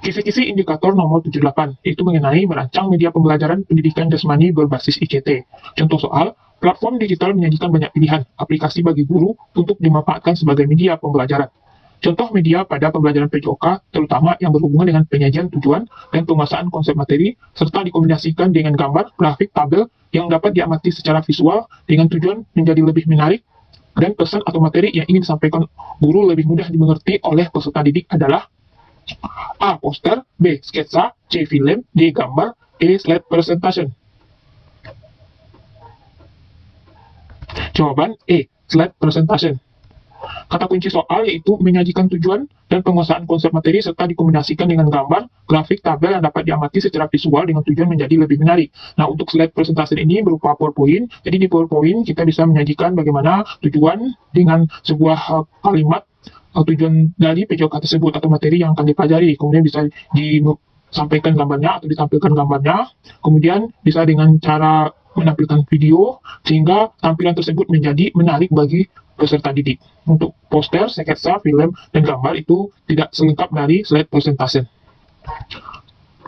Kisi-kisi indikator nomor 78, yaitu mengenai merancang media pembelajaran pendidikan jasmani berbasis ICT. Contoh soal, platform digital menyajikan banyak pilihan aplikasi bagi guru untuk dimanfaatkan sebagai media pembelajaran. Contoh media pada pembelajaran PJOK, terutama yang berhubungan dengan penyajian tujuan dan penguasaan konsep materi, serta dikombinasikan dengan gambar, grafik, tabel yang dapat diamati secara visual dengan tujuan menjadi lebih menarik, dan pesan atau materi yang ingin disampaikan guru lebih mudah dimengerti oleh peserta didik adalah A. Poster, B. Sketsa, C. Film, D. Gambar, E. Slide Presentation. Jawaban E. Slide Presentation. Kata kunci soal yaitu menyajikan tujuan dan penguasaan konsep materi serta dikombinasikan dengan gambar, grafik, tabel yang dapat diamati secara visual dengan tujuan menjadi lebih menarik. Nah, untuk slide presentation ini berupa PowerPoint. Jadi di PowerPoint kita bisa menyajikan bagaimana tujuan dengan sebuah kalimat tujuan dari PJOK tersebut atau materi yang akan dipelajari. Kemudian bisa disampaikan gambarnya atau ditampilkan gambarnya. Kemudian bisa dengan cara menampilkan video sehingga tampilan tersebut menjadi menarik bagi peserta didik. Untuk poster, sketsa, film, dan gambar itu tidak selengkap dari slide presentation.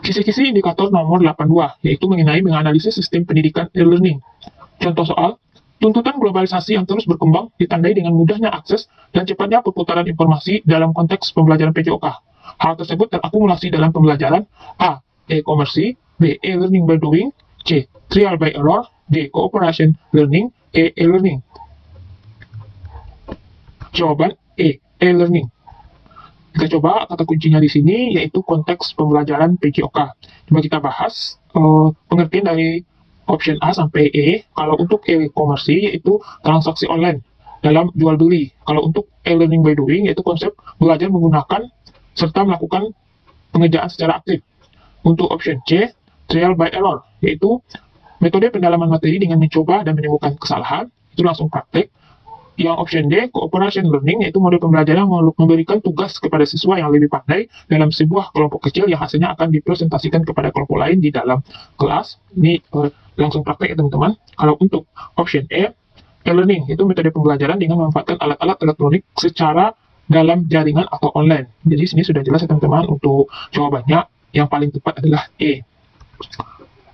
Kisi-kisi indikator nomor 82, yaitu mengenai menganalisis sistem pendidikan e-learning. Contoh soal, tuntutan globalisasi yang terus berkembang ditandai dengan mudahnya akses dan cepatnya perputaran informasi dalam konteks pembelajaran PJOK. Hal tersebut terakumulasi dalam pembelajaran A. E-commerce, B. E-learning by doing, C. Trial by error, D. Cooperation learning, E. E-learning. Jawaban E. E-learning. Kita coba kata kuncinya di sini yaitu konteks pembelajaran PJOK. Coba kita bahas pengertian dari option A sampai E. Kalau untuk e-commerce yaitu transaksi online dalam jual beli. Kalau untuk e-learning by doing yaitu konsep belajar menggunakan serta melakukan pengerjaan secara aktif. Untuk option C, trial by error, yaitu metode pendalaman materi dengan mencoba dan menemukan kesalahan, itu langsung praktek. Yang option D, cooperation learning, yaitu model pembelajaran yang memberikan tugas kepada siswa yang lebih pandai dalam sebuah kelompok kecil yang hasilnya akan dipresentasikan kepada kelompok lain di dalam kelas. Ini langsung praktek ya teman-teman. Kalau untuk option E, e-learning, itu metode pembelajaran dengan memanfaatkan alat-alat elektronik secara dalam jaringan atau online. Jadi sini sudah jelas ya teman-teman untuk jawabannya yang paling tepat adalah E.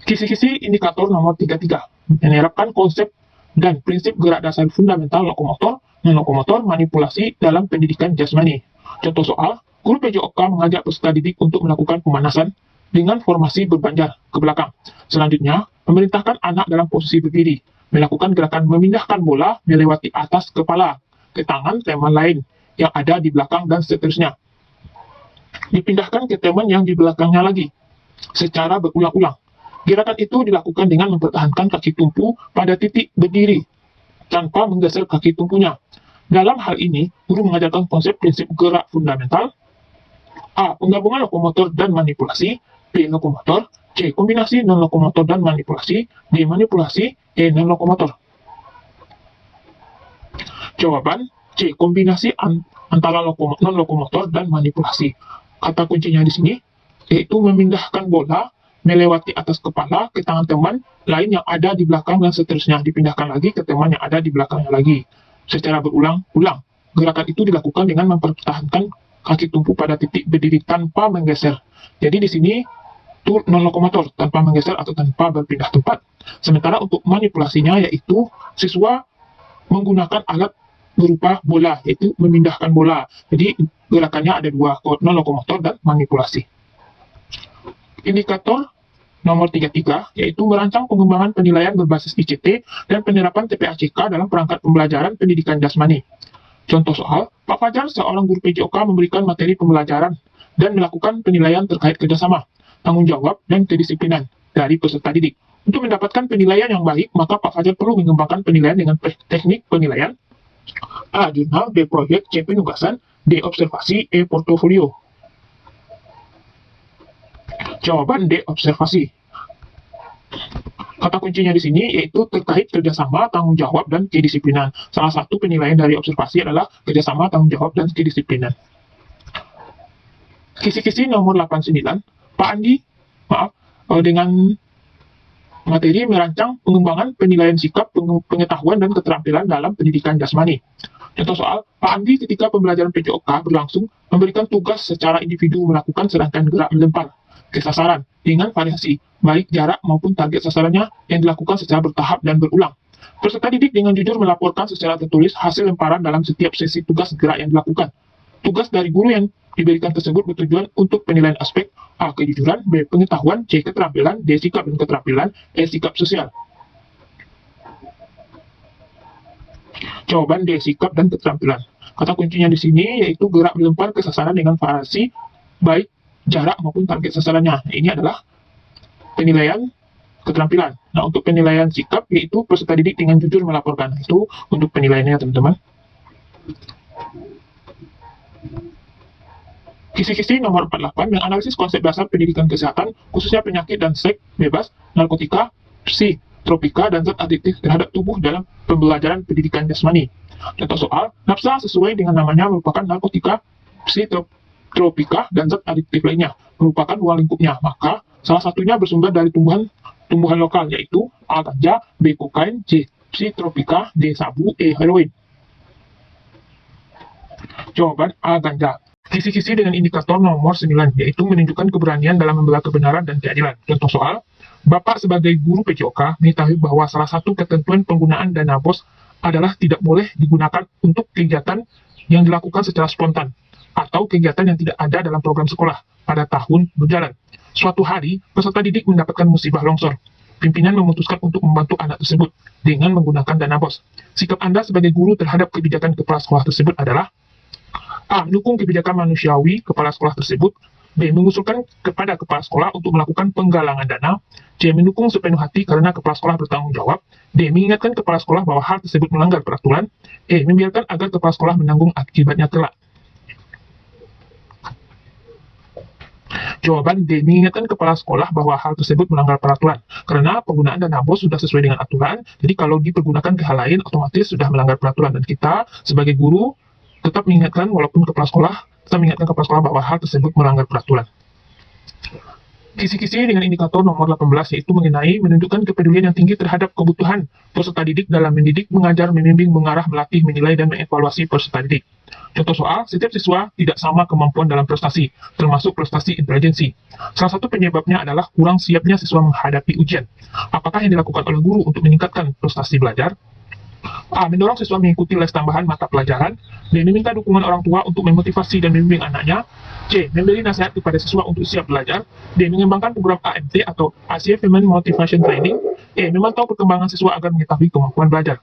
Kisi-kisi indikator nomor 33 menerapkan konsep dan prinsip gerak dasar fundamental lokomotor, non-lokomotor, manipulasi dalam pendidikan jasmani. Contoh soal, guru PJOK mengajak peserta didik untuk melakukan pemanasan dengan formasi berbanjar ke belakang. Selanjutnya, memerintahkan anak dalam posisi berdiri, melakukan gerakan memindahkan bola melewati atas kepala ke tangan teman lain yang ada di belakang dan seterusnya. Dipindahkan ke teman yang di belakangnya lagi, secara berulang-ulang. Gerakan itu dilakukan dengan mempertahankan kaki tumpu pada titik berdiri, tanpa menggeser kaki tumpunya. Dalam hal ini, guru mengajarkan konsep prinsip gerak fundamental, A. Penggabungan lokomotor dan manipulasi, B. Lokomotor, C. Kombinasi non-lokomotor dan manipulasi, D. Manipulasi, E. Non-lokomotor. Jawaban C. Kombinasi antara non-lokomotor dan manipulasi. Kata kuncinya di sini, yaitu memindahkan bola melewati atas kepala ke tangan teman lain yang ada di belakang dan seterusnya, dipindahkan lagi ke teman yang ada di belakangnya lagi secara berulang-ulang. Gerakan itu dilakukan dengan mempertahankan kaki tumpu pada titik berdiri tanpa menggeser. Jadi di sini itu non lokomotor, tanpa menggeser atau tanpa berpindah tempat. Sementara untuk manipulasinya yaitu siswa menggunakan alat berupa bola, yaitu memindahkan bola. Jadi gerakannya ada dua, non lokomotor dan manipulasi. Indikator nomor 33, yaitu merancang pengembangan penilaian berbasis ICT dan penerapan TPACK dalam perangkat pembelajaran pendidikan jasmani. Contoh soal, Pak Fajar, seorang guru PJOK memberikan materi pembelajaran dan melakukan penilaian terkait kerjasama, tanggung jawab, dan kedisiplinan dari peserta didik. Untuk mendapatkan penilaian yang baik, maka Pak Fajar perlu mengembangkan penilaian dengan teknik penilaian A. Jurnal, B. Proyek, C. Penugasan, D. Observasi, E. Portofolio. Jawaban D. Observasi. Kata kuncinya di sini yaitu terkait kerjasama, tanggung jawab, dan kedisiplinan. Salah satu penilaian dari observasi adalah kerjasama, tanggung jawab, dan kedisiplinan. Kisi-kisi nomor 89, Pak Andi, dengan Materi merancang pengembangan penilaian sikap, pengetahuan, dan keterampilan dalam pendidikan jasmani. Contoh soal, Pak Andi ketika pembelajaran PJOK berlangsung memberikan tugas secara individu melakukan serangkaian gerak melempar ke sasaran dengan variasi, baik jarak maupun target sasarannya yang dilakukan secara bertahap dan berulang. Peserta didik dengan jujur melaporkan secara tertulis hasil lemparan dalam setiap sesi tugas gerak yang dilakukan. Tugas dari guru yang diberikan tersebut bertujuan untuk penilaian aspek A. Kejujuran, B. Pengetahuan, C. Keterampilan, D. Sikap dan keterampilan, E. Sikap sosial. Jawaban D. Sikap dan keterampilan. Kata kuncinya di sini yaitu gerak melempar ke sasaran dengan variasi baik jarak maupun target sasarannya. Ini adalah penilaian keterampilan. Nah, untuk penilaian sikap yaitu peserta didik dengan jujur melaporkan. Itu untuk penilaiannya, teman-teman. Kisi-kisi nomor 48 menganalisis konsep dasar pendidikan kesehatan, khususnya penyakit dan seks bebas, narkotika, psikotropika, dan zat adiktif terhadap tubuh dalam pembelajaran pendidikan jasmani. Contoh soal, nafsa sesuai dengan namanya merupakan narkotika, psikotropika, dan zat adiktif lainnya, merupakan ruang lingkupnya. Maka, salah satunya bersumber dari tumbuhan lokal, yaitu A. Ganja, B. Kokain, C. Psikotropika, D. Sabu, E. Heroin. Jawaban A. Ganja. Kisi-kisi dengan indikator nomor 9, yaitu menunjukkan keberanian dalam membela kebenaran dan keadilan. Contoh soal, Bapak sebagai guru PJOK mengetahui bahwa salah satu ketentuan penggunaan dana BOS adalah tidak boleh digunakan untuk kegiatan yang dilakukan secara spontan atau kegiatan yang tidak ada dalam program sekolah pada tahun berjalan. Suatu hari, peserta didik mendapatkan musibah longsor. Pimpinan memutuskan untuk membantu anak tersebut dengan menggunakan dana BOS. Sikap Anda sebagai guru terhadap kebijakan kepala sekolah tersebut adalah A. Mendukung kebijakan manusiawi kepala sekolah tersebut. B. Mengusulkan kepada kepala sekolah untuk melakukan penggalangan dana. C. Mendukung sepenuh hati karena kepala sekolah bertanggung jawab. D. Mengingatkan kepala sekolah bahwa hal tersebut melanggar peraturan. E. Membiarkan agar kepala sekolah menanggung akibatnya kelak. Jawaban D. Mengingatkan kepala sekolah bahwa hal tersebut melanggar peraturan. Karena penggunaan dana BOS sudah sesuai dengan aturan, jadi kalau dipergunakan ke hal lain, otomatis sudah melanggar peraturan. Dan kita sebagai guru tetap mengingatkan walaupun kepala sekolah, tetap mengingatkan kepala sekolah bahwa hal tersebut melanggar peraturan. Kisi-kisi dengan indikator nomor 18 yaitu mengenai menunjukkan kepedulian yang tinggi terhadap kebutuhan peserta didik dalam mendidik, mengajar, membimbing, mengarah, melatih, menilai, dan mengevaluasi peserta didik. Contoh soal, setiap siswa tidak sama kemampuan dalam prestasi, termasuk prestasi intelijensi. Salah satu penyebabnya adalah kurang siapnya siswa menghadapi ujian. Apakah yang dilakukan oleh guru untuk meningkatkan prestasi belajar? A. Mendorong siswa mengikuti les tambahan mata pelajaran. B. Meminta dukungan orang tua untuk memotivasi dan membimbing anaknya. C. Memberi nasihat kepada siswa untuk siap belajar. D. Mengembangkan program AMT atau Achievement Motivation Training. E. Memantau perkembangan siswa agar mengetahui kemampuan belajar.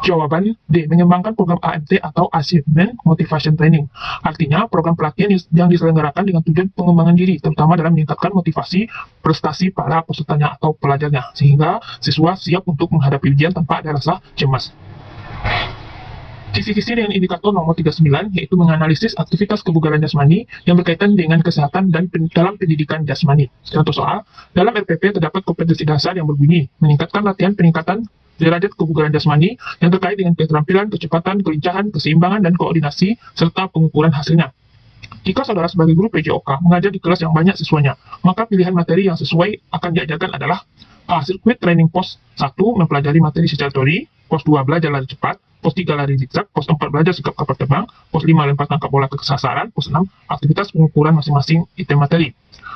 Jawaban D. Mengembangkan program AMT atau Achievement Motivation Training. Artinya, program pelatihan yang diselenggarakan dengan tujuan pengembangan diri, terutama dalam meningkatkan motivasi prestasi para pesertanya atau pelajarnya, sehingga siswa siap untuk menghadapi ujian tanpa ada rasa cemas. Kisi-kisi dengan indikator nomor 39, yaitu menganalisis aktivitas kebugaran jasmani yang berkaitan dengan kesehatan dan dalam pendidikan jasmani. Contoh soal, dalam RPP terdapat kompetensi dasar yang berbunyi, meningkatkan latihan peningkatan derajat kebugaran jasmani yang terkait dengan keterampilan, kecepatan, kelincahan, keseimbangan, dan koordinasi, serta pengukuran hasilnya. Jika saudara sebagai guru PJOK mengajar di kelas yang banyak siswanya, maka pilihan materi yang sesuai akan diajarkan adalah A. Sirkuit Training Pos 1 mempelajari materi secara teori, Pos 2 belajar lari cepat, Pos 3 lari zigzag, Pos 4 belajar sikap kapal terbang, Pos 5 lempar tangkap bola ke sasaran, Pos 6 aktivitas pengukuran masing-masing item materi.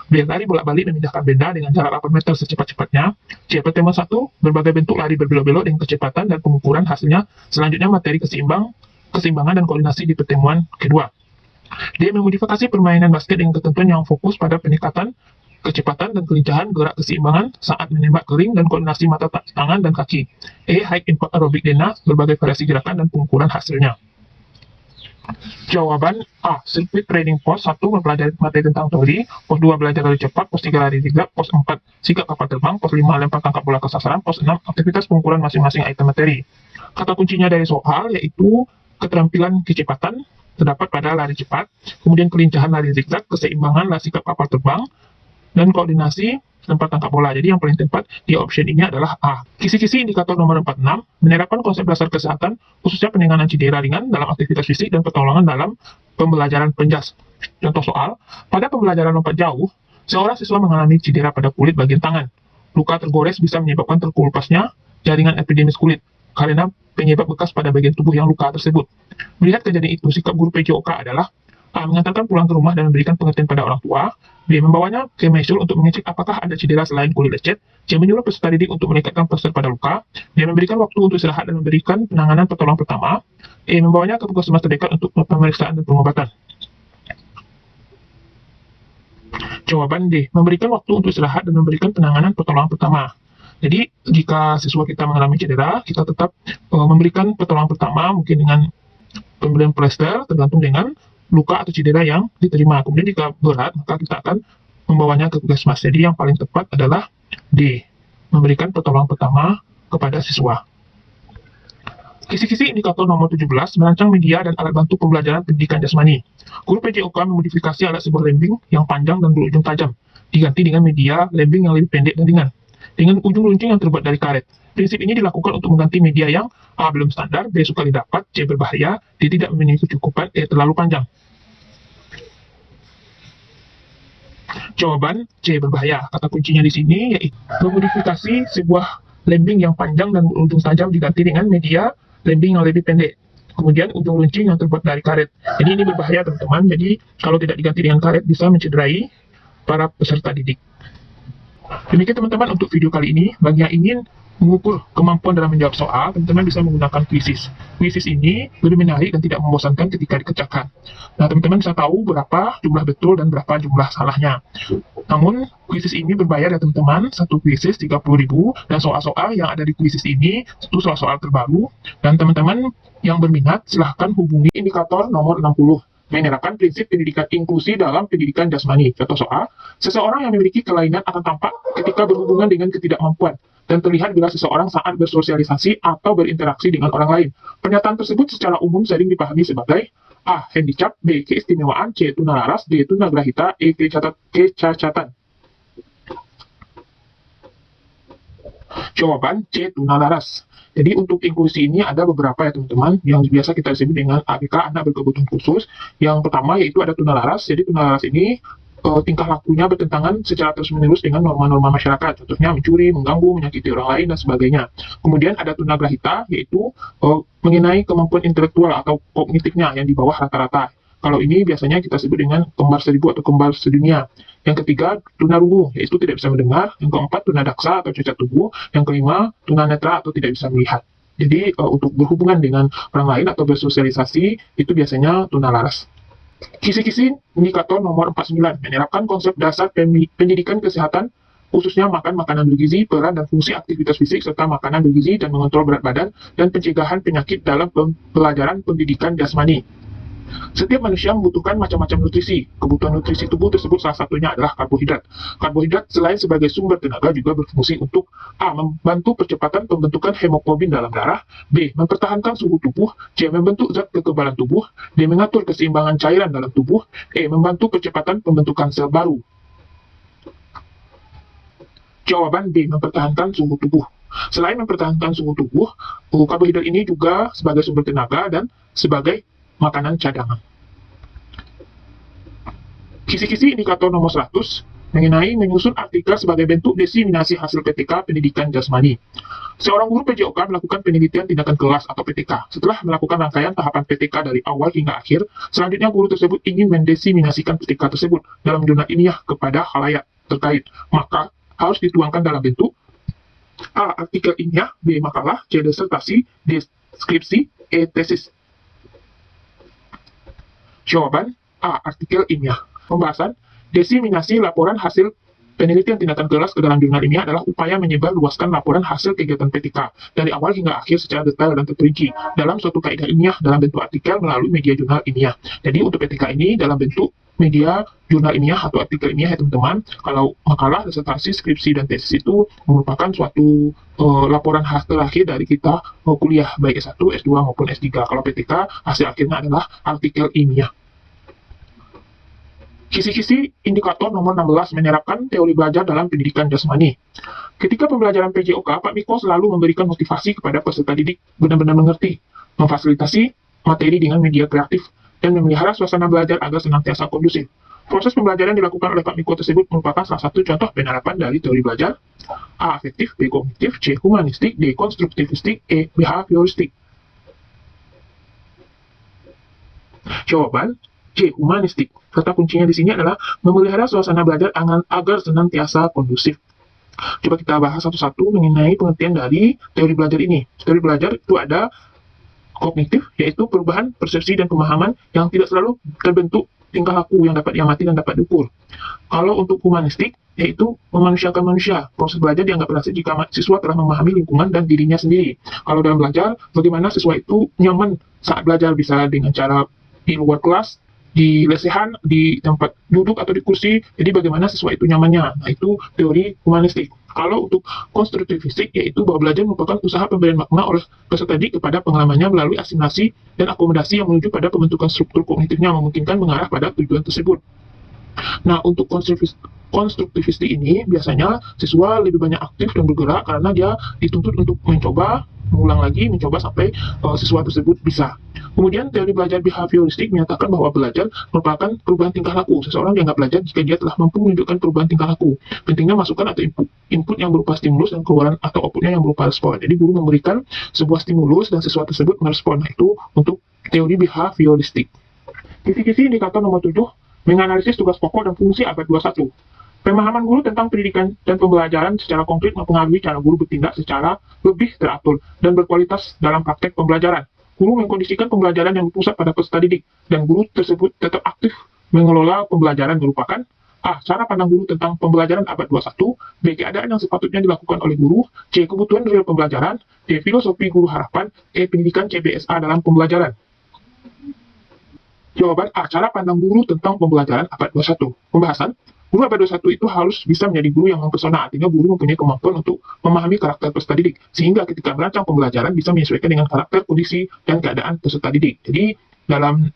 B. Lari bolak-balik memindahkan benda dengan jarak 8 meter secepat-cepatnya. C. Pertemuan 1 berbagai bentuk lari berbelok-belok dengan kecepatan dan pengukuran hasilnya. Selanjutnya materi keseimbangan dan koordinasi di pertemuan kedua. D. Memodifikasi permainan basket dengan ketentuan yang fokus pada peningkatan kecepatan dan kelincahan, gerak keseimbangan saat menembak kering, dan koordinasi mata, tangan, dan kaki. E. High impact aerobik dena, berbagai variasi gerakan dan pengukuran hasilnya. Jawaban A. Sirkuit Training Pos 1 mempelajari materi tentang teori, Pos 2 belajar lari cepat, Pos 3 lari zigzag, Pos 4 sikap kapal terbang, Pos 5 lempar tangkap bola ke sasaran, Pos 6 aktivitas pengukuran masing-masing item materi. Kata kuncinya dari soal yaitu keterampilan kecepatan terdapat pada lari cepat, kemudian kelincahan lari zigzag, keseimbangan lari sikap kapal terbang, dan koordinasi lempar tangkap bola. Jadi yang paling tepat di option ini adalah A. Kisi-kisi indikator nomor 46 menerapkan konsep dasar kesehatan khususnya penanganan cedera ringan dalam aktivitas fisik dan pertolongan dalam pembelajaran penjas. Contoh soal, pada pembelajaran lompat jauh, Seorang siswa mengalami cedera pada kulit bagian tangan. Luka tergores bisa menyebabkan terkelupasnya jaringan epidermis kulit karena penyebab bekas pada bagian tubuh yang luka tersebut. Melihat kejadian itu, sikap guru PJOK adalah A. Mengantarkan pulang ke rumah dan memberikan pengertian pada orang tua. B. Membawanya ke Mesul untuk mengecek apakah ada cedera selain kulit lecet. C. Menyuruh peserta didik untuk meningkatkan plaster pada luka. D. Memberikan waktu untuk istirahat dan memberikan penanganan pertolongan pertama. E. Membawanya ke puskesmas terdekat untuk pemeriksaan dan pengobatan. Jawaban D. Memberikan waktu untuk istirahat dan memberikan penanganan pertolongan pertama. Jadi, jika siswa kita mengalami cedera, kita tetap memberikan pertolongan pertama, mungkin dengan pemberian plester, tergantung dengan luka atau cedera yang diterima. Kemudian jika berat, maka kita akan membawanya ke puskesmas. Jadi yang paling tepat adalah D. Memberikan pertolongan pertama kepada siswa. Kisi-kisi indikator nomor 17, merancang media dan alat bantu pembelajaran pendidikan jasmani. Guru PJOK memodifikasi alat sebuah lembing yang panjang dan berujung tajam, diganti dengan media lembing yang lebih pendek dan ringan, dengan ujung runcing yang terbuat dari karet. Prinsip ini dilakukan untuk mengganti media yang A. belum standar, B. sukar didapat, C. berbahaya, D. tidak memiliki kecukupan, E. terlalu panjang. Jawaban C. berbahaya. Kata kuncinya di sini yaitu memodifikasi sebuah lembing yang panjang dan berujung tajam diganti dengan media lembing yang lebih pendek. Kemudian ujung runcing yang terbuat dari karet. Jadi ini berbahaya teman-teman. Jadi kalau tidak diganti dengan karet bisa mencederai para peserta didik. Demikian teman-teman untuk video kali ini. Bagi yang ingin mengukur kemampuan dalam menjawab soal, teman-teman bisa menggunakan quizzes. Quizzes ini lebih menarik dan tidak membosankan ketika dikerjakan. Nah, teman-teman bisa tahu berapa jumlah betul dan berapa jumlah salahnya. Namun, quizzes ini berbayar ya teman-teman. Satu quizzes 30.000 dan soal-soal yang ada di quizzes ini itu soal-soal terbaru. Dan teman-teman yang berminat silahkan hubungi indikator nomor 60. Menerapkan prinsip pendidikan inklusi dalam pendidikan jasmani. Contoh soal, seseorang yang memiliki kelainan akan tampak ketika berhubungan dengan ketidakmampuan dan terlihat bila seseorang saat bersosialisasi atau berinteraksi dengan orang lain. Pernyataan tersebut secara umum sering dipahami sebagai A. Handicap, B. Keistimewaan, C. Tunalaras, D. Tunagrahita, E. Kecacatan. Jawaban C. Tunalaras. Jadi untuk inklusi ini ada beberapa ya teman-teman yang biasa kita sebut dengan ABK, anak berkebutuhan khusus. Yang pertama yaitu ada tunalaras. Jadi tunalaras ini tingkah lakunya bertentangan secara terus-menerus dengan norma-norma masyarakat. Contohnya mencuri, mengganggu, menyakiti orang lain, dan sebagainya. Kemudian ada tunagrahita, yaitu mengenai kemampuan intelektual atau kognitifnya yang di bawah rata-rata. Kalau ini biasanya kita sebut dengan kembar seribu atau kembar sedunia. Yang ketiga, tunarungu, yaitu tidak bisa mendengar. Yang keempat, tunadaksa atau cacat tubuh. Yang kelima, tunanetra atau tidak bisa melihat. Jadi, untuk berhubungan dengan orang lain atau bersosialisasi, itu biasanya tunalaras. Kisi-kisi indikator nomor 49, menerapkan konsep dasar pendidikan kesehatan, khususnya makan makanan bergizi, peran dan fungsi aktivitas fisik, serta makanan bergizi dan mengontrol berat badan, dan pencegahan penyakit dalam pelajaran pendidikan jasmani. Setiap manusia membutuhkan macam-macam nutrisi. Kebutuhan nutrisi tubuh tersebut salah satunya adalah karbohidrat. Karbohidrat selain sebagai sumber tenaga juga berfungsi untuk A. membantu percepatan pembentukan hemoglobin dalam darah, B. mempertahankan suhu tubuh, C. membentuk zat kekebalan tubuh, D. mengatur keseimbangan cairan dalam tubuh, E. membantu percepatan pembentukan sel baru. Jawaban B. mempertahankan suhu tubuh. Selain mempertahankan suhu tubuh, karbohidrat ini juga sebagai sumber tenaga dan sebagai makanan cadangan. Kisi-kisi indikator nomor 100 mengenai menyusun artikel sebagai bentuk diseminasi hasil PTK pendidikan jasmani. Seorang guru PJOK melakukan penelitian tindakan kelas atau PTK. Setelah melakukan rangkaian tahapan PTK dari awal hingga akhir, selanjutnya guru tersebut ingin mendiseminasikan PTK tersebut dalam jurnal ilmiah kepada khalayak terkait. Maka harus dituangkan dalam bentuk A. artikel ilmiah, B. makalah, C. disertasi, D. skripsi, E. tesis. Jawaban A. artikel ilmiah. Pembahasan, diseminasi laporan hasil penelitian tindakan kelas ke dalam jurnal ilmiah adalah upaya menyebar luaskan laporan hasil kegiatan PTK dari awal hingga akhir secara detail dan terperinci dalam suatu kaidah ilmiah dalam bentuk artikel melalui media jurnal ilmiah. Jadi untuk PTK ini dalam bentuk media jurnal ilmiah atau artikel ilmiah ya teman-teman. Kalau makalah, disertasi, skripsi, dan tesis itu merupakan suatu laporan hasil akhir dari kita kuliah baik S1, S2 maupun S3. Kalau PTK hasil akhirnya adalah artikel ilmiah. Kisi-kisi indikator nomor 16 menerapkan teori belajar dalam pendidikan jasmani. Ketika pembelajaran PJOK, Pak Miko selalu memberikan motivasi kepada peserta didik benar-benar mengerti, memfasilitasi materi dengan media kreatif, dan memelihara suasana belajar agar senantiasa kondusif. Proses pembelajaran yang dilakukan oleh Pak Miko tersebut merupakan salah satu contoh penerapan dari teori belajar A. Afektif, B. Kognitif, C. Humanistik, D. Konstruktivistik, E. Behavioristik. Jawaban C. Humanistik. Kata kuncinya di sini adalah memelihara suasana belajar agar senantiasa kondusif. Coba kita bahas satu-satu mengenai pengertian dari teori belajar ini. Teori belajar itu ada kognitif, yaitu perubahan persepsi dan pemahaman yang tidak selalu terbentuk tingkah laku yang dapat diamati dan dapat diukur. Kalau untuk humanistik, yaitu memanusiakan manusia. Proses belajar dianggap berhasil jika siswa telah memahami lingkungan dan dirinya sendiri. Kalau dalam belajar, bagaimana siswa itu nyaman saat belajar, bisa dengan cara di luar kelas, di lesehan, di tempat duduk atau di kursi. Jadi bagaimana siswa itu nyamannya. Nah, itu teori humanistik. Kalau untuk konstruktivistik, yaitu bahwa belajar merupakan usaha pemberian makna oleh peserta didik kepada pengalamannya melalui asimilasi dan akomodasi yang menuju pada pembentukan struktur kognitifnya, memungkinkan mengarah pada tujuan tersebut. Nah, untuk konstruktivistik ini biasanya siswa lebih banyak aktif dan bergerak karena dia dituntut untuk mencoba, mengulang lagi, mencoba sampai siswa tersebut bisa. Kemudian teori belajar behavioristik menyatakan bahwa belajar merupakan perubahan tingkah laku. Seseorang dianggap belajar jika dia telah mampu menunjukkan perubahan tingkah laku. Pentingnya masukan atau input yang berupa stimulus dan keluaran atau outputnya yang berupa respon. Jadi guru memberikan sebuah stimulus dan siswa tersebut merespon. Nah, itu untuk teori behavioristik. Kisi-kisi indikator nomor 7, menganalisis tugas pokok dan fungsi abad 21. Pemahaman guru tentang pendidikan dan pembelajaran secara konkret mempengaruhi cara guru bertindak secara lebih teratur dan berkualitas dalam praktek pembelajaran. Guru mengkondisikan pembelajaran yang berpusat pada peserta didik, dan guru tersebut tetap aktif mengelola pembelajaran merupakan A. Cara pandang guru tentang pembelajaran abad 21, B. Keadaan yang sepatutnya dilakukan oleh guru, C. Kebutuhan real pembelajaran, D. Filosofi guru harapan, E. Pendidikan CBSA dalam pembelajaran. Jawaban A. Cara pandang guru tentang pembelajaran abad 21. Pembahasan, guru abad 21 itu harus bisa menjadi guru yang mempesona, artinya guru mempunyai kemampuan untuk memahami karakter peserta didik, sehingga ketika merancang pembelajaran bisa menyesuaikan dengan karakter, kondisi, dan keadaan peserta didik. Jadi, dalam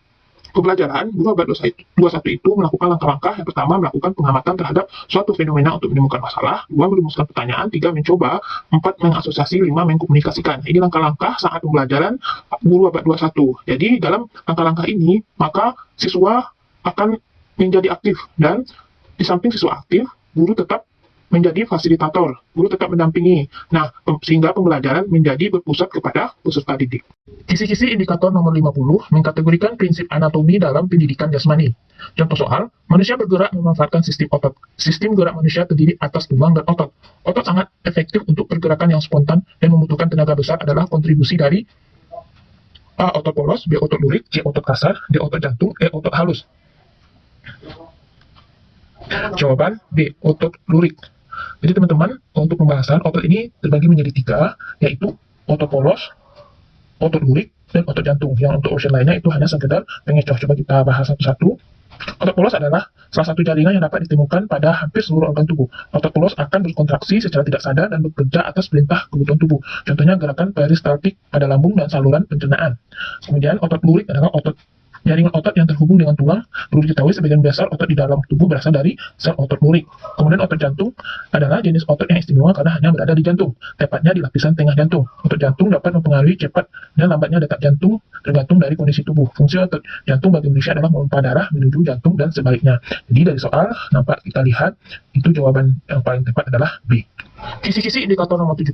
pembelajaran, guru abad 21 itu melakukan langkah-langkah. Yang pertama, melakukan pengamatan terhadap suatu fenomena untuk menemukan masalah. 2. Merumuskan pertanyaan. 3. Mencoba. 4. Mengasosiasi. 5. Mengkomunikasikan. Ini langkah-langkah saat pembelajaran guru abad 21. Jadi, dalam langkah-langkah ini, maka siswa akan menjadi aktif, dan di samping siswa aktif, guru tetap menjadi fasilitator, guru tetap mendampingi. Nah, sehingga pembelajaran menjadi berpusat kepada peserta didik. Kisi-kisi indikator nomor 50 mengkategorikan prinsip anatomi dalam pendidikan jasmani. Contoh soal, manusia bergerak memanfaatkan sistem otot. Sistem gerak manusia terdiri atas tulang dan otot. Otot sangat efektif untuk pergerakan yang spontan dan membutuhkan tenaga besar adalah kontribusi dari A. Otot polos, B. Otot lurik, C. Otot kasar, D. Otot jantung, E. Otot halus. Jawaban B. Otot lurik. Jadi teman-teman, untuk pembahasan otot ini terbagi menjadi 3, yaitu otot polos, otot lurik, dan otot jantung. Yang untuk option lainnya itu hanya sekedar pengecoh. Coba kita bahas satu-satu. Otot polos adalah salah satu jaringan yang dapat ditemukan pada hampir seluruh organ tubuh. Otot polos akan berkontraksi secara tidak sadar dan bekerja atas perintah kebutuhan tubuh. Contohnya gerakan peristaltik pada lambung dan saluran pencernaan. Kemudian otot lurik adalah jaringan otot yang terhubung dengan tulang. Perlu diketahui sebagian besar otot di dalam tubuh berasal dari sel otot lurik. Kemudian otot jantung adalah jenis otot yang istimewa karena hanya berada di jantung, tepatnya di lapisan tengah jantung. Otot jantung dapat mempengaruhi cepat dan lambatnya detak jantung tergantung dari kondisi tubuh. Fungsi otot jantung bagi manusia adalah memompa darah menuju jantung dan sebaliknya. Jadi dari soal nampak kita lihat itu jawaban yang paling tepat adalah B. Kisi-kisi indikator nomor 70,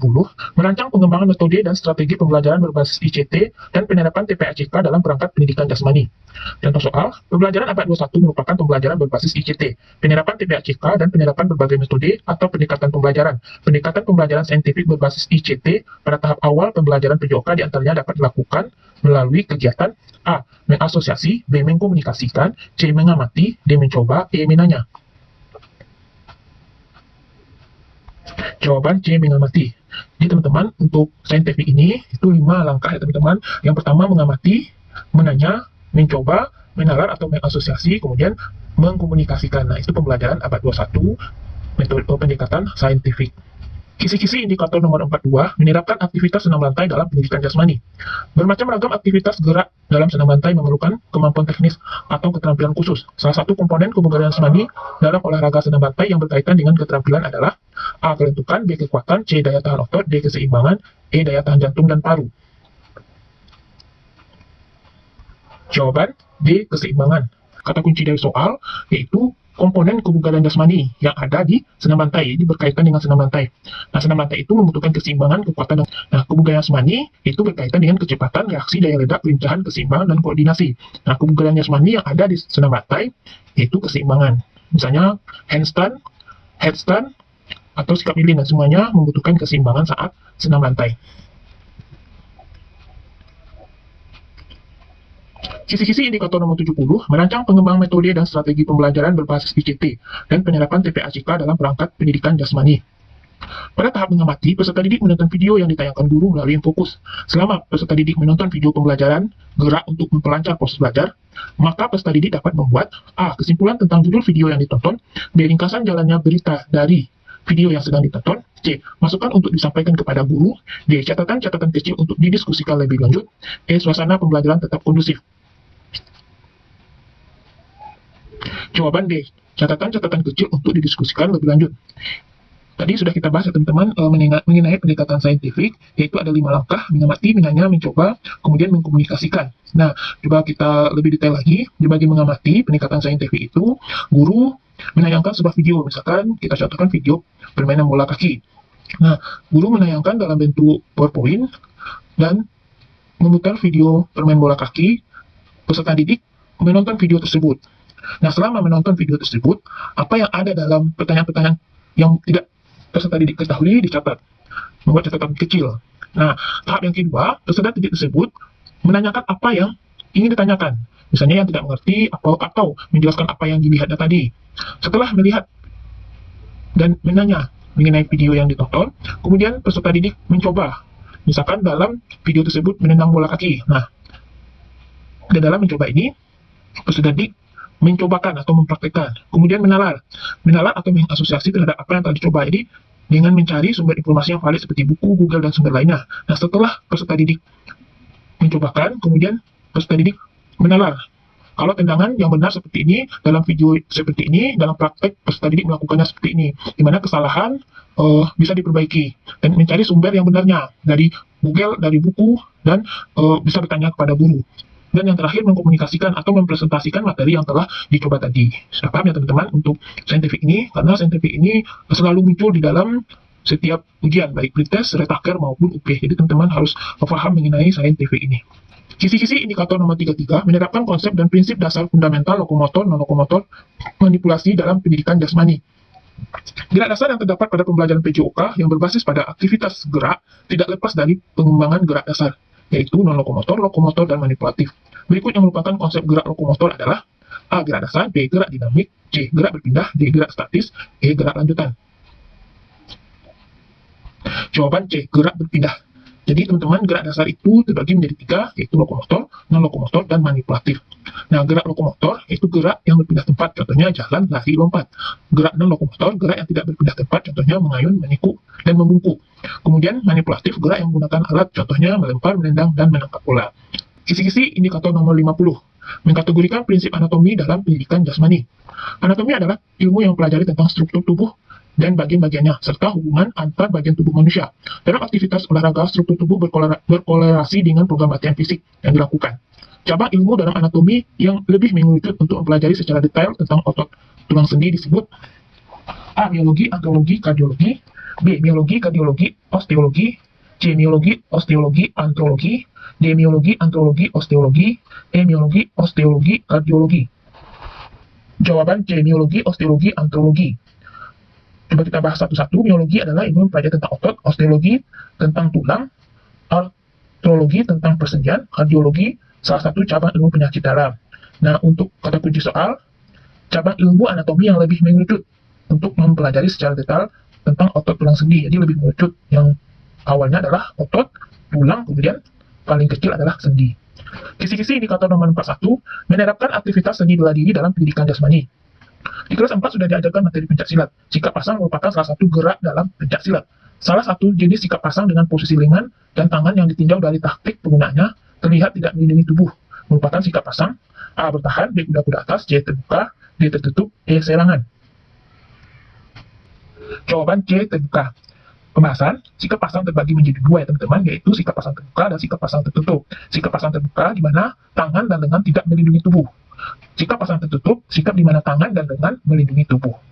merancang pengembangan metode dan strategi pembelajaran berbasis ICT dan penerapan TPACK dalam perangkat pendidikan jasmani. Contoh soal, pembelajaran abad 21 merupakan pembelajaran berbasis ICT, penerapan TPACK dan penerapan berbagai metode atau pendekatan pembelajaran. Pendekatan pembelajaran saintifik berbasis ICT pada tahap awal pembelajaran PJOK diantaranya dapat dilakukan melalui kegiatan A. Mengasosiasi, B. Mengkomunikasikan, C. Mengamati, D. Mencoba, E. Menanya. Jawaban C. Mengamati. Jadi teman-teman, untuk saintifik ini itu 5 langkah ya teman-teman. Yang pertama mengamati, menanya, mencoba, menalar atau mengasosiasi, kemudian mengkomunikasikan. Nah, itu pembelajaran abad 21 metode pendekatan saintifik. Kisi-kisi indikator nomor 42 menerapkan aktivitas senam lantai dalam pendidikan jasmani. Bermacam ragam aktivitas gerak dalam senam lantai memerlukan kemampuan teknis atau keterampilan khusus. Salah satu komponen kebugaran jasmani dalam olahraga senam lantai yang berkaitan dengan keterampilan adalah A. Kelentukan, B. Kekuatan, C. Daya tahan otot, D. Keseimbangan, E. Daya tahan jantung dan paru. Jawaban D. Keseimbangan. kata kunci dari soal, yaitu komponen kebugaran jasmani yang ada di senam lantai. Jadi berkaitan dengan senam lantai. Nah, senam lantai itu membutuhkan keseimbangan, kekuatan. Nah, kebugaran jasmani itu berkaitan dengan kecepatan, reaksi, daya ledak, pelincahan, keseimbangan, dan koordinasi. Nah, kebugaran jasmani yang ada di senam lantai yaitu keseimbangan. Misalnya handstand, headstand, atau sikap lilin, dan semuanya membutuhkan keseimbangan saat senam lantai. Kisi-kisi indikator nomor 70 merancang pengembangan metode dan strategi pembelajaran berbasis ICT dan penerapan TPACK dalam perangkat pendidikan jasmani. Pada tahap mengamati, peserta didik menonton video yang ditayangkan guru melalui Infokus. Selama peserta didik menonton video pembelajaran gerak untuk memperlancar proses belajar, maka peserta didik dapat membuat A. Kesimpulan tentang judul video yang ditonton, B. Ringkasan jalannya berita dari video yang sedang ditonton, C. Masukan untuk disampaikan kepada guru, D. Catatan-catatan kecil untuk didiskusikan lebih lanjut, E. Suasana pembelajaran tetap kondusif. Jawaban D. Catatan-catatan kecil untuk didiskusikan lebih lanjut. Tadi sudah kita bahas ya teman-teman mengenai pendekatan saintifik, yaitu ada 5 langkah: mengamati, menanya, mencoba, kemudian mengkomunikasikan. Nah, coba kita lebih detail lagi. Di bagian mengamati pendekatan saintifik itu, guru menayangkan sebuah video, misalkan kita contohkan video permainan bola kaki. Nah, guru menayangkan dalam bentuk PowerPoint dan memutar video permain bola kaki, peserta didik menonton video tersebut. Nah, selama menonton video tersebut, apa yang ada dalam pertanyaan-pertanyaan yang tidak peserta didik ketahui dicatat, membuat catatan kecil. Nah, tahap yang kedua, peserta didik tersebut menanyakan apa yang ingin ditanyakan. Misalnya yang tidak mengerti atau menjelaskan apa yang dilihatnya tadi. Setelah melihat dan menanya mengenai video yang ditonton, kemudian peserta didik mencoba. Misalkan dalam video tersebut menendang bola kaki. Nah, di dalam mencoba ini, peserta didik mencobakan atau mempraktekkan, kemudian menalar atau mengasosiasi terhadap apa yang telah dicoba. Jadi dengan mencari sumber informasi yang valid seperti buku, Google, dan sumber lainnya. Nah, setelah peserta didik mencobakan, kemudian peserta didik menalar. Kalau tendangan yang benar seperti ini, dalam video seperti ini, dalam praktek peserta didik melakukannya seperti ini, di mana kesalahan bisa diperbaiki, dan mencari sumber yang benarnya dari Google, dari buku, dan bisa bertanya kepada guru. Dan yang terakhir, mengkomunikasikan atau mempresentasikan materi yang telah dicoba tadi. Sudah paham ya teman-teman untuk saintifik ini? Karena saintifik ini selalu muncul di dalam setiap ujian, baik pretest, retaker, maupun UP. Jadi teman-teman harus paham mengenai saintifik ini. Kisi-kisi indikator nomor 33 menerapkan konsep dan prinsip dasar fundamental lokomotor, non-lokomotor, manipulasi dalam pendidikan jasmani. Gerak dasar yang terdapat pada pembelajaran PJOK yang berbasis pada aktivitas gerak tidak lepas dari pengembangan gerak dasar, yaitu non-lokomotor, lokomotor, dan manipulatif. Berikut yang merupakan konsep gerak lokomotor adalah A. Gerak dasar, B. Gerak dinamik, C. Gerak berpindah, D. Gerak statis, E. Gerak lanjutan. Jawaban C. Gerak berpindah. Jadi teman-teman, gerak dasar itu terbagi menjadi 3, yaitu lokomotor, non-lokomotor, dan manipulatif. Nah, gerak lokomotor itu gerak yang berpindah tempat, contohnya jalan, lari, lompat. Gerak non-lokomotor, gerak yang tidak berpindah tempat, contohnya mengayun, menikuk, dan membungkuk. Kemudian manipulatif, gerak yang menggunakan alat, contohnya melempar, menendang, dan menangkap bola. Kisi-kisi indikator nomor 50 mengkategorikan prinsip anatomi dalam pendidikan jasmani. Anatomi adalah ilmu yang mempelajari tentang struktur tubuh dan bagian-bagiannya, serta hubungan antar bagian tubuh manusia. Dalam aktivitas olahraga, struktur tubuh berkorelasi dengan program latihan fisik yang dilakukan. Cabang ilmu dalam anatomi yang lebih mengerucut untuk mempelajari secara detail tentang otot tulang sendi disebut A. Miologi, antrologi, kardiologi, B. Miologi, kardiologi, osteologi, C. Miologi, osteologi, antrologi, D. Miologi, antrologi, osteologi, E. Miologi, osteologi, kardiologi. Jawaban C. Miologi, osteologi, antrologi. Coba kita bahas satu-satu. Miologi adalah ilmu mempelajari tentang otot, osteologi tentang tulang, artrologi tentang persendian, kardiologi salah satu cabang ilmu penyakit dalam. Nah, untuk kata kunci soal, cabang ilmu anatomi yang lebih mengerucut untuk mempelajari secara detail tentang otot tulang sendi. Jadi lebih mengerucut, yang awalnya adalah otot, tulang, kemudian paling kecil adalah sendi. Kisi-kisi indikator nomor 41 menerapkan aktivitas seni bela diri dalam pendidikan jasmani. Di kelas 4 sudah diajarkan materi pencak silat. Sikap pasang merupakan salah satu gerak dalam pencak silat. Salah satu jenis sikap pasang dengan posisi lengan dan tangan yang ditinjau dari taktik penggunaannya terlihat tidak melindungi tubuh. Merupakan sikap pasang A. Bertahan, B. Kuda-kuda atas, C. Terbuka, D. Tertutup, E. Serangan. Jawaban C. Terbuka. Pembahasan, sikap pasang terbagi menjadi 2 ya teman-teman, yaitu sikap pasang terbuka dan sikap pasang tertutup. Sikap pasang terbuka di mana tangan dan lengan tidak melindungi tubuh. Sikap pasangan tertutup, sikap di mana tangan dan lengan melindungi tubuh.